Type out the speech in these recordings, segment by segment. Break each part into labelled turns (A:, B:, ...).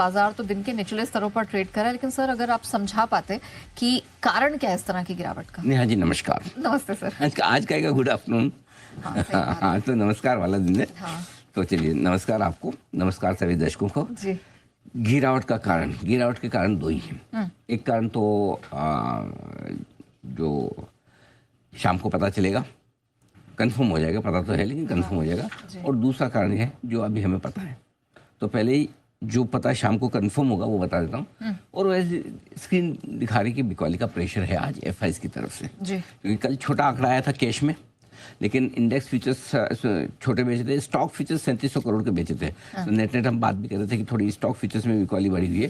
A: बाजार तो दिन के निचले स्तरों पर ट्रेड कर रहा है, लेकिन सर अगर आप समझा पाते कि कारण क्या है इस तरह की गिरावट का।
B: हाँ जी, नमस्कार।
A: नमस्ते सर।
B: आज का गुड आफ्टरनून।
A: हाँ, सही बात है।
B: हाँ, तो नमस्कार वाला दिन है।
A: हाँ
B: तो चलिए, नमस्कार आपको, नमस्कार सभी दर्शकों को।
A: जी।
B: गिरावट के कारण दो ही हैं। एक कारण तो जो शाम को पता चलेगा, कंफर्म हो जाएगा, पता तो है लेकिन कंफर्म हो जाएगा। और दूसरा कारण है जो अभी हमें पता है। तो पहले ही जो पता शाम को कंफर्म होगा वो बता देता हूँ। और वैसे स्क्रीन दिखा रही कि बिकॉली का प्रेशर है आज एफआईज की तरफ से, क्योंकि कल छोटा आंकड़ा आया था कैश में, लेकिन इंडेक्स फ्यूचर्स छोटे बेचे थे, स्टॉक फ्यूचर्स 3700 करोड़ के बेचे थे। तो नेट हम बात भी कर रहे थे कि थोड़ी स्टॉक फ्यूचर्स में बिकॉली बढ़ी हुई है।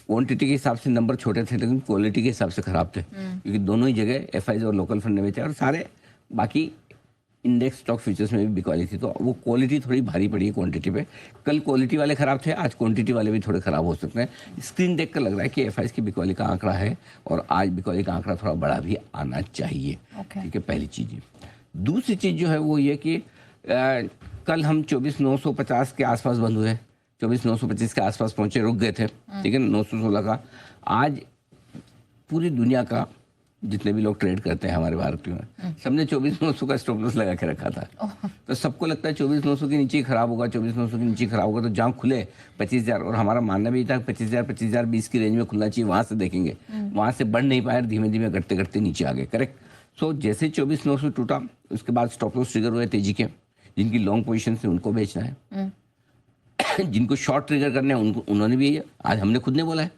B: क्वांटिटी के हिसाब से नंबर छोटे थे लेकिन क्वालिटी के हिसाब से खराब थे, क्योंकि दोनों ही जगह एफआईज और लोकल फंड ने बेचे और सारे बाकी इंडेक्स स्टॉक फ्यूचर्स में भी बिकॉली थी। तो वो क्वालिटी थोड़ी भारी पड़ी है क्वांटिटी पे। कल क्वालिटी वाले खराब थे, आज क्वांटिटी वाले भी थोड़े खराब हो सकते हैं। स्क्रीन देख कर लग रहा है कि एफआईज की बिकॉली का आंकड़ा है और आज बिकॉली का आंकड़ा थोड़ा बड़ा भी आना चाहिए। ठीक है, पहली चीज़ ये। दूसरी चीज़ जो है वो ये कि कल हम 24,950 के आसपास बंद हुए, 24,925 के आसपास पहुंचे, रुक गए थे। ठीक है, 916 का। आज पूरी दुनिया का जितने भी लोग ट्रेड करते हैं हमारे भारत में, सबने 24,900 का स्टॉप लॉस लगा के रखा था। तो सबको लगता है 24,900 के नीचे ही खराब होगा, 24,900 के नीचे खराब होगा। तो जहाँ खुले 25,000, और हमारा मानना भी था 25,000 की रेंज में खुलना चाहिए, वहाँ से देखेंगे। वहाँ से बढ़ नहीं पाया, धीमे धीमे घटते घटते नीचे आ गए। करेक्ट। सो जैसे 24,900 टूटा, उसके बाद स्टॉप लॉस ट्रिगर हुए तेजी के। जिनकी लॉन्ग पोजीशन से उनको बेचना है, जिनको शॉर्ट ट्रिगर करने हैं उनको, उन्होंने भी, आज हमने खुद ने बोला है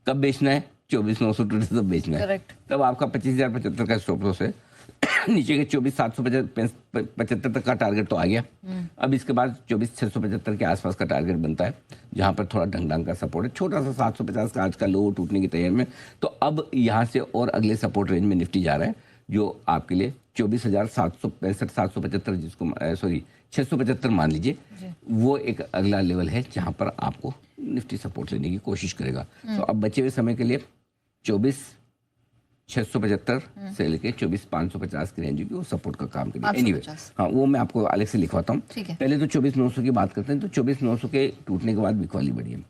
B: कब बेचना है, 24,900 टूटे तब बेचना है। तब आपका 25,075 का स्टॉप लॉस है। नीचे के 24,775 तक का टारगेट तो आ गया। अब इसके बाद 24,675 के आसपास का टारगेट बनता है, जहां पर थोड़ा ढंग का सपोर्ट है, छोटा सा 750 का आज का लो टूटने की तैयारी में। तो अब यहाँ से और अगले सपोर्ट रेंज में निफ्टी जा रहा है, जो आपके लिए 24,765 775, जिसको सॉरी 675 मान लीजिए, वो एक अगला लेवल है जहां पर आपको निफ्टी सपोर्ट लेने की कोशिश करेगा। तो अब बचे हुए समय के लिए 24,675 से लेके 24,550 की रेंज की वो सपोर्ट का काम करेगी। एनीवे, हाँ, वो मैं आपको अलग से लिखवाता हूँ। पहले तो 24,900 की बात करते हैं। तो 24,900 के टूटने के बाद बिकॉली बढ़ी है।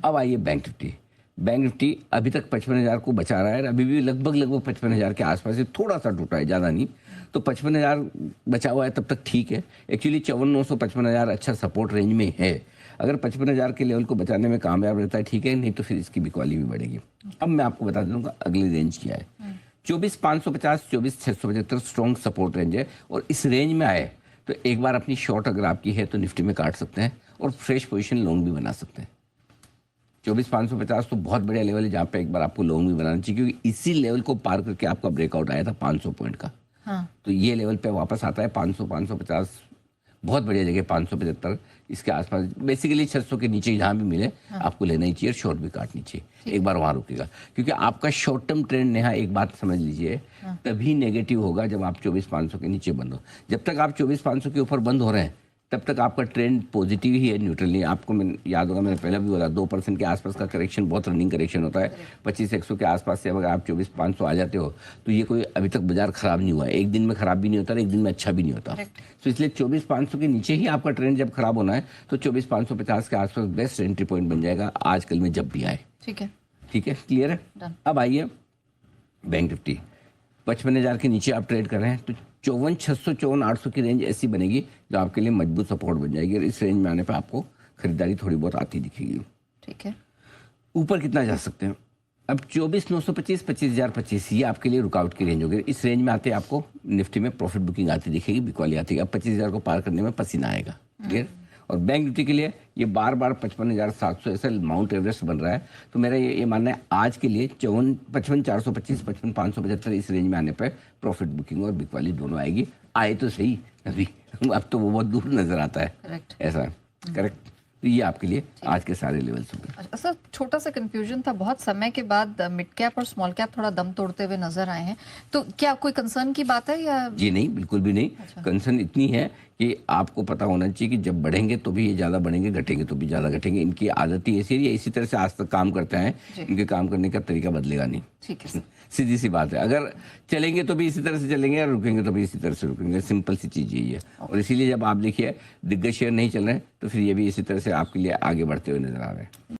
B: अब आइए बैंक निफ्टी। बैंक निफ्टी अभी तक 55,000 को बचा रहा है, अभी भी लगभग 55,000 के आसपास है, थोड़ा सा टूटा है, ज़्यादा नहीं। तो 55,000 बचा हुआ है, तब तक ठीक है। एक्चुअली 54,900 55,000 अच्छा सपोर्ट रेंज में है। अगर 55,000 के लेवल को बचाने में कामयाब रहता है, ठीक है, नहीं तो फिर इसकी बिकॉली भी बढ़ेगी। अब मैं आपको बता दूंगा अगली रेंज क्या है। 24,550 24,675 स्ट्रॉन्ग सपोर्ट रेंज है, और इस रेंज में आए तो एक बार अपनी शॉर्ट अगर आपकी है तो निफ्टी में काट सकते हैं और फ्रेश पोजीशन लॉन्ग भी बना सकते हैं। 24,550 तो बहुत बढ़िया लेवल है, जहाँ पे एक बार आपको लॉन्ग भी बनाना चाहिए, क्योंकि इसी लेवल को पार करके आपका ब्रेकआउट आया था 500 पॉइंट का। तो ये लेवल पे वापस आता है 500 550, बहुत बढ़िया जगह 575 इसके आसपास। बेसिकली 600 के नीचे जहाँ भी मिले आपको लेना ही चाहिए, शॉर्ट भी काटनी चाहिए। एक बार वहाँ रुकेगा, क्योंकि आपका शॉर्ट टर्म ट्रेंड नेहा, एक बात समझ लीजिए, तभी नेगेटिव होगा जब आप 24,500 के नीचे बंद हो। जब तक आप 24,500 के ऊपर बंद हो रहे हैं तब तक आपका ट्रेंड पॉजिटिव ही है, न्यूट्रल नहीं। आपको याद होगा, मैंने पहले भी बोला 2% के आसपास का करेक्शन बहुत रनिंग करेक्शन होता है। 25,100 के आसपास से अगर आप 24,500 आ जाते हो तो ये कोई अभी तक बाजार खराब नहीं हुआ है। एक दिन में खराब भी नहीं होता, एक दिन में अच्छा भी नहीं होता। तो इसलिए 24,500 के नीचे ही आपका ट्रेंड जब खराब होना है तो 24,550 के आसपास बेस्ट एंट्री पॉइंट बन जाएगा आजकल में जब भी आए। ठीक है, क्लियर है। अब आइए बैंक निफ्टी। 55,000 के नीचे आप ट्रेड कर रहे हैं तो 54,600 54,800 की रेंज ऐसी बनेगी जो आपके लिए मजबूत सपोर्ट बन जाएगी, और इस रेंज में आने पर आपको खरीदारी थोड़ी बहुत आती दिखेगी। ठीक है, ऊपर कितना जा सकते हैं? अब 24,925 25,025 ये आपके लिए रुकावट की रेंज होगी। इस रेंज में आते आपको निफ्टी में प्रॉफिट बुकिंग आती दिखेगी, बिकॉली आती है। अब 25,000 को पार करने में पसीना आएगा। क्लियर। और बैंक निफ्टी के लिए ये बार 55,700 ऐसा माउंट एवरेस्ट बन रहा है। तो मेरा ये मानना है आज के लिए 55,425 55,575 इस रेंज में आने पर प्रॉफिट बुकिंग और बिक वाली दोनों आएगी। आए तो सही अभी, अब तो वो बहुत दूर नजर आता है। ऐसा करेक्ट। तो ये आपके लिए आज के सारे लेवल्स हो गए।
A: सर, छोटा सा कंफ्यूजन था, बहुत समय के बाद मिड कैप और स्मॉल कैप थोड़ा दम तोड़ते हुए नजर आए हैं, तो क्या कोई कंसर्न की बात है या?
B: जी नहीं, बिल्कुल भी नहीं। कंसर्न इतनी है कि आपको पता होना चाहिए कि जब बढ़ेंगे तो भी ये ज़्यादा बढ़ेंगे, घटेंगे तो भी ज़्यादा घटेंगे। इनकी आदत ही ऐसी है, ये इसी तरह से आज तक काम करते हैं, इनके काम करने का तरीका बदलेगा नहीं।
A: ठीक है।
B: सीधी सी बात है, अगर चलेंगे तो भी इसी तरह से चलेंगे और रुकेंगे तो भी इसी तरह से रुकेंगे। सिंपल सी चीज़ यही है। और इसीलिए जब आप देखिए दिग्गज शेयर नहीं चल रहे हैं तो फिर ये भी इसी तरह से आपके लिए आगे बढ़ते हुए नजर आ रहे हैं।